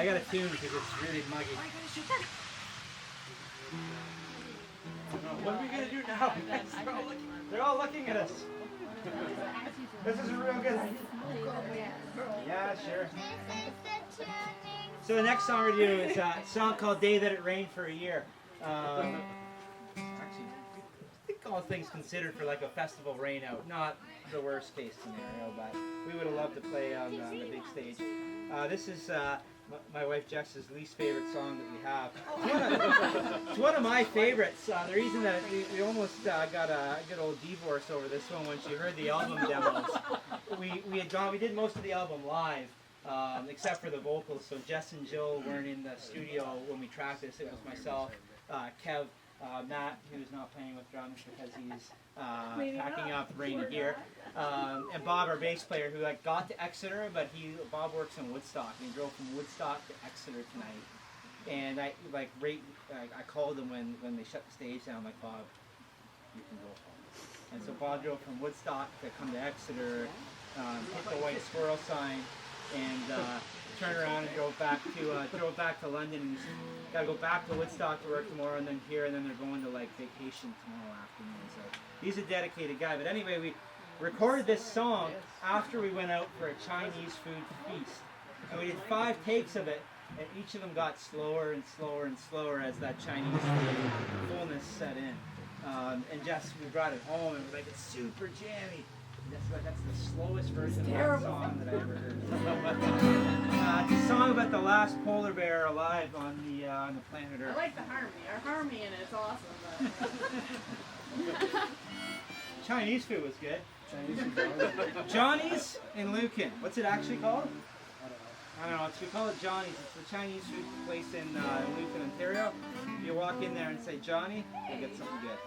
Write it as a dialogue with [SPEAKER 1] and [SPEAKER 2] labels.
[SPEAKER 1] I got a tune because it's really muggy. What are we going to do now? They're all looking at us. This is real good. Yeah, sure. So the next song we're going to do is a song called Day That It Rained for a Year. Actually, I think all things considered for like a festival rain out. Not the worst case scenario, but we would have loved to play on the big stage. This is my wife Jess's least favorite song that we have. It's one of my favorites. The reason that we almost got a good old divorce over this one when she heard the album demos. We did most of the album live, except for the vocals. So Jess and Jill weren't in the studio when we tracked this. It was myself, Kev, Matt, who's not playing with drums because he's packing up rainy gear, and Bob, our bass player, who got to Exeter, but Bob works in Woodstock, and he drove from Woodstock to Exeter tonight. And I called him when they shut the stage down. I'm like, Bob, you can go home. And so Bob drove from Woodstock to come to Exeter, hit the white squirrel sign, and turned around and drove back to London. And he's got to go back to Woodstock to work tomorrow, and then here, and then they're going to vacation tomorrow afternoon. So he's a dedicated guy. But anyway, we recorded this song after we went out for a Chinese food feast, and we did 5 takes of it, and each of them got slower and slower and slower as that Chinese food fullness set in. And Jess, we brought it home, and it was it's super jammy. That's the slowest version of that song that I ever heard. It's a song about the last polar bear alive on the planet Earth.
[SPEAKER 2] I like the harmony. Our harmony in it's awesome.
[SPEAKER 1] Chinese food was good. Johnny's in Lucan. What's it actually called? I don't know. We call it Johnny's. It's the Chinese food place in Lucan, Ontario. If you walk in there and say Johnny, you'll get something good.